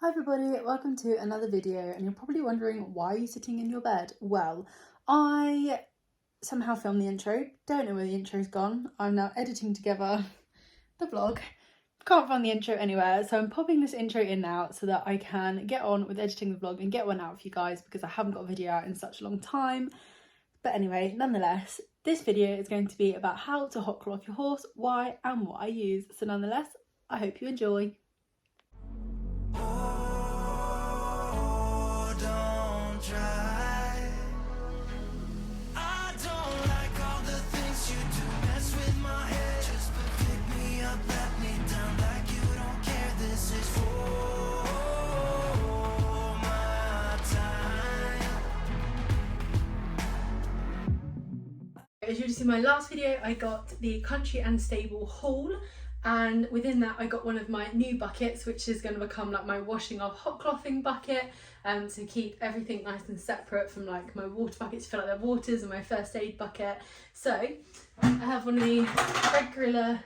Hi everybody, welcome to another video, and you're probably wondering, why are you sitting in your bed? Well, I somehow filmed the intro, don't know where the intro's gone. I'm now editing together the vlog, can't find the intro anywhere, so I'm popping this intro in now so that I can get on with editing the vlog and get one out for you guys, because I haven't got a video out in such a long time. But anyway, nonetheless, this video is going to be about how to hot cloth your horse, why and what I use. So nonetheless, I hope you enjoy. As you just see in my last video, I got the country and stable haul, and within that I got one of my new buckets, which is going to become like my washing off hot clothing bucket, to keep everything nice and separate from like my water buckets to fill out their waters, and my first aid bucket. So I have one of the red gorilla,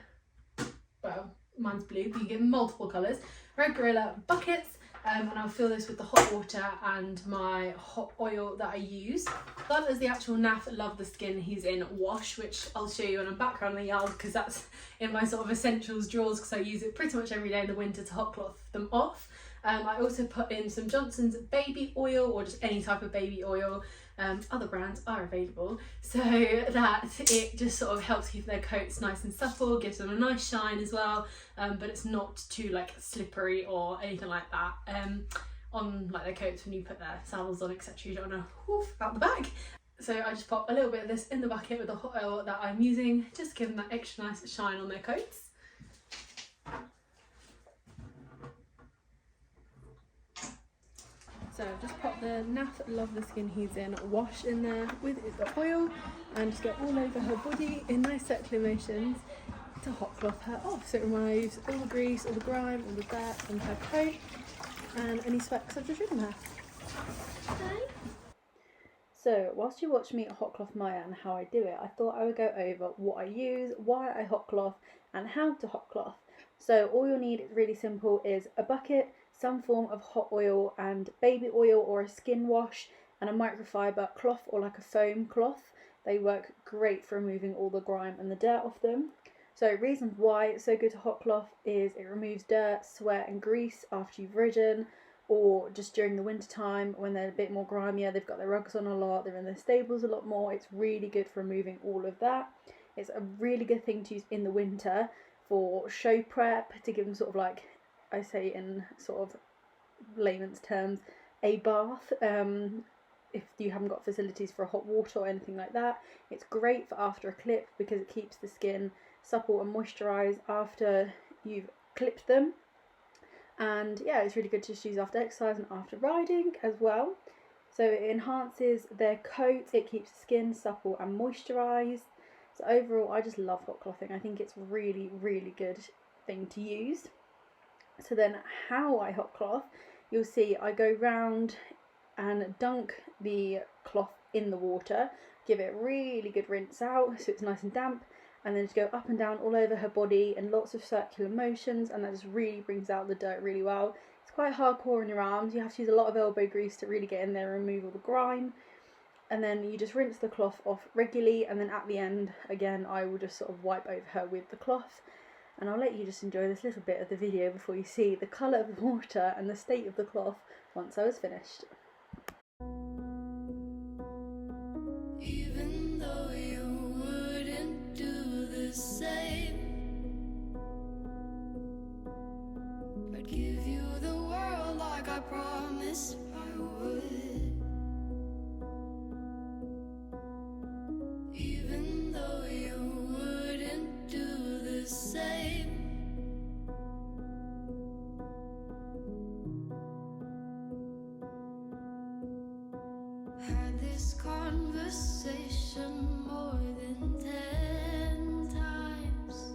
well mine's blue but you get multiple colours, red gorilla buckets. And I'll fill this with the hot water and my hot oil that I use. That is the actual Naff Love the Skin he's in wash, which I'll show you when I'm back around the yard, because that's in my sort of essentials drawers, because I use it pretty much every day in the winter to hot cloth them off. I also put in some Johnson's baby oil, or just any type of baby oil. Other brands are available, so that it just sort of helps keep their coats nice and supple, gives them a nice shine as well, but it's not too like slippery or anything like that on like their coats when you put their saddles on, etc. You don't want to woof out the bag. So I just pop a little bit of this in the bucket with the hot oil that I'm using, just to give them that extra nice shine on their coats. So I've just popped the Naff Love the Skin he's in wash in there with the oil, and just get all over her body in nice circular motions to hot cloth her off. So it removes all the grease, all the grime, all the dirt from her coat and any specks I've just ridden her. Okay. So whilst you watch me hot cloth Maya and how I do it, I thought I would go over what I use, why I hot cloth and how to hot cloth. So all you'll need is really simple, is a bucket, some form of hot oil and baby oil or a skin wash, and a microfiber cloth or like a foam cloth. They work great for removing all the grime and the dirt off them. So reasons why it's so good to hot cloth is it removes dirt, sweat and grease after you've ridden, or just during the winter time when they're a bit more grimier, they've got their rugs on a lot, they're in their stables a lot more. It's really good for removing all of that. It's a really good thing to use in the winter for show prep, to give them sort of like, I say in sort of layman's terms, a bath. If you haven't got facilities for hot water or anything like that, it's great for after a clip, because it keeps the skin supple and moisturised after you've clipped them. And yeah, it's really good to just use after exercise and after riding as well. So it enhances their coat, it keeps the skin supple and moisturised. So overall, I just love hot clothing. I think it's really, really good thing to use. So then how I hot cloth, you'll see I go round and dunk the cloth in the water, give it a really good rinse out so it's nice and damp, and then just go up and down all over her body in lots of circular motions, and that just really brings out the dirt really well. It's quite hardcore on your arms, you have to use a lot of elbow grease to really get in there and remove all the grime. And then you just rinse the cloth off regularly, and then at the end, again, I will just sort of wipe over her with the cloth. And I'll let you just enjoy this little bit of the video before you see the colour of the water and the state of the cloth once I was finished. Even though you wouldn't do the same, I'd give you the world like I promised I would. Even though you wouldn't do the same. Had this conversation more than 10 times.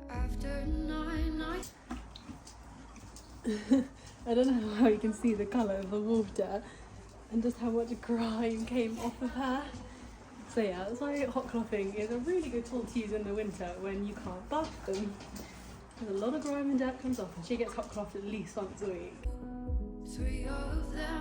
After 9 nights. I don't know how you can see the colour of the water and just how much grime came off of her. So yeah, that's why hot clothing is a really good tool to use in the winter when you can't bath them. There's a lot of grime and dirt comes off, and she gets hot cloth at least once a week. 3 of them